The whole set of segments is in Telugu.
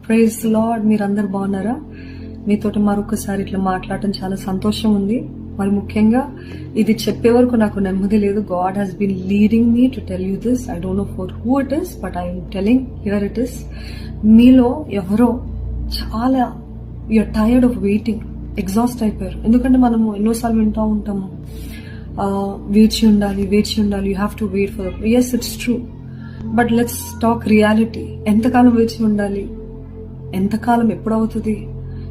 Praise lord. మీరందరు బాగున్నారా? మీతోటి మరొకసారి ఇట్లా మాట్లాడటం చాలా సంతోషం ఉంది. మరి ముఖ్యంగా ఇది చెప్పే వరకు నాకు నెమ్మది లేదు. God has been leading me to tell you this. I don't know for who it is, but I'm telling here it is. మీలో ఎవరో చాలా you're tired of waiting, exhaust అయిపోయారు. ఎందుకంటే మనము ఎన్నోసార్లు వింటూ ఉంటాము, వేచి ఉండాలి, you have to wait for. Yes, it's true, but let's talk reality. ఎంతకాలం వేచి ఉండాలి? ఎంతకాలం ఎప్పుడవుతుంది?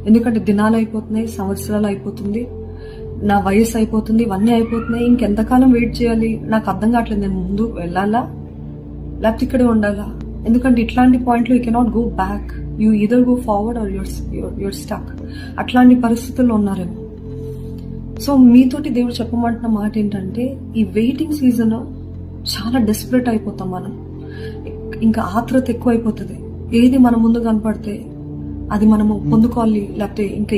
ఎందుకంటే దినాలు అయిపోతున్నాయి, సంవత్సరాలు అయిపోతుంది, నా వయసు అయిపోతుంది, ఇవన్నీ అయిపోతున్నాయి. ఇంకెంతకాలం వెయిట్ చేయాలి? నాకు అర్థం కావట్లేదు. నేను ముందు వెళ్ళాలా లేకపోతే ఇక్కడే ఉండాలా? ఎందుకంటే ఇట్లాంటి పాయింట్లో you cannot go back. You either go forward are your stuck. అట్లాంటి పరిస్థితుల్లో ఉన్నారేమో. సో మీతోటి దేవుడు చెప్పమంటున్న మాట ఏంటంటే, ఈ వెయిటింగ్ సీజన్ చాలా డెస్పరేట్ అయిపోతాం మనం. ఇంకా ఆత్రత ఎక్కువ అయిపోతుంది. ఏది మన ముందు కనపడితే అది మనము పొందుకోవాలి, లేకపోతే ఇంకా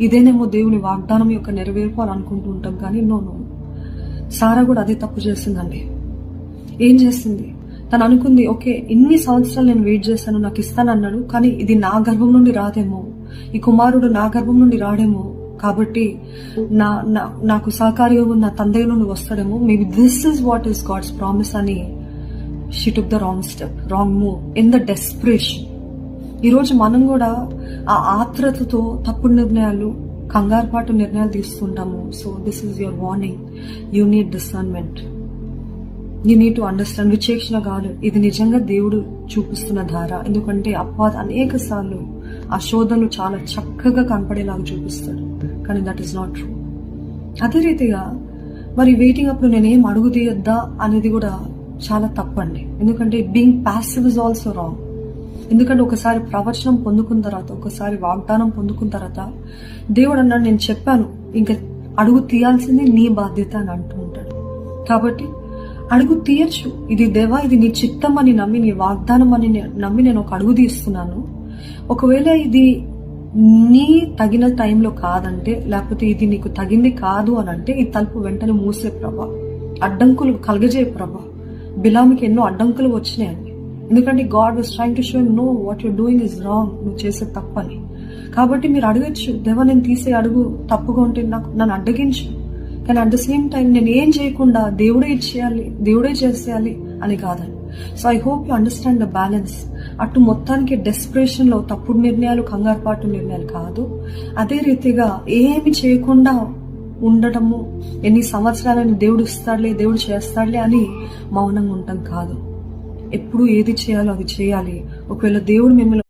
ఇదేనేమో దేవుని వాగ్దానం యొక్క నెరవేర్పు అని అనుకుంటూ ఉంటాం. కానీ నో, సారా కూడా అదే తప్పు చేసిందండి. ఏం చేసింది? తను అనుకుంది, ఓకే, ఇన్ని సంవత్సరాలు నేను వెయిట్ చేశాను, నాకు ఇస్తానన్నాడు, కానీ ఇది నా గర్భం నుండి రాదేమో, ఈ కుమారుడు నా గర్భం నుండి రాడేమో, కాబట్టి నాకు సహకారిగా ఉన్న తండ్రి నుండి వస్తాడేమో, maybe this is what is God's promise అని she took the wrong step, wrong move in the desperation. ఈరోజు మనం కూడా ఆ ఆత్రతతో తప్పుడు నిర్ణయాలు, కంగారుపాటు నిర్ణయాలు తీసుకుంటాము. So this is your warning. You need discernment. You need to understand. విచేక్షణ కాదు, ఇది నిజంగా దేవుడు చూపిస్తున్న ధార. ఎందుకంటే అపవాది అనేక సార్లు ఆ శోధనలు చాలా చక్కగా కనపడేలాగా చూపిస్తాడు, కానీ దట్ ఈస్ నాట్ ట్రూ. అదే రీతిగా మరి వెయిటింగ్ అప్పుడు నేనేం అడుగు తీయొద్దా అనేది కూడా చాలా తప్పండి. ఎందుకంటే being passive is also wrong. ఎందుకంటే ఒకసారి ప్రవచనం పొందుకున్న తర్వాత, ఒకసారి వాగ్దానం పొందుకున్న తర్వాత దేవుడు అన్నాడు, నేను చెప్పాను, ఇంకా అడుగు తీయాల్సింది నీ బాధ్యత అని అంటూ ఉంటాడు. కాబట్టి అడుగు తీయచ్చు. ఇది దేవా, ఇది నీ చిత్తం అని నమ్మి, నీ వాగ్దానం అని నమ్మి నేను ఒక అడుగు తీస్తున్నాను. ఒకవేళ ఇది నీ తగిన టైంలో కాదంటే, లేకపోతే ఇది నీకు తగింది కాదు అని అంటే, ఈ తలుపు వెంటనే మూసే ప్రభా, అడ్డంకులు కలగజే ప్రభా. బిలామికి ఎన్నో అడ్డంకులు వచ్చినాయండి. ఎందుకంటే God was trying to show know what you're doing is wrong, నువ్వు చేసే తప్పని. కాబట్టి మీరు అడగచ్చు, దేవా నేను తీసే అడుగు తప్పుగా ఉంటే నన్ను అడ్డగించు, కానీ అట్ ద సేమ్ టైం నేను ఏం చేయకుండా దేవుడే ఇచ్చేయాలి, దేవుడే చేసేయాలి అని కాదని. So I hope you understand the balance. అటు మొత్తానికి డెస్పరేషన్ లో తప్పుడు నిర్ణయాలు, కంగారుపాటు నిర్ణయాలు కాదు. అదే రీతిగా ఏమి చేయకుండా ఉండటము, ఎన్ని సంవత్సరాలని దేవుడు ఇస్తాడులే, దేవుడు చేస్తాడులే అని మౌనంగా ఉండటం కాదు. ఎప్పుడు ఏది చేయాలో అది చేయాలి. ఒకవేళ దేవుడు మిమ్మల్ని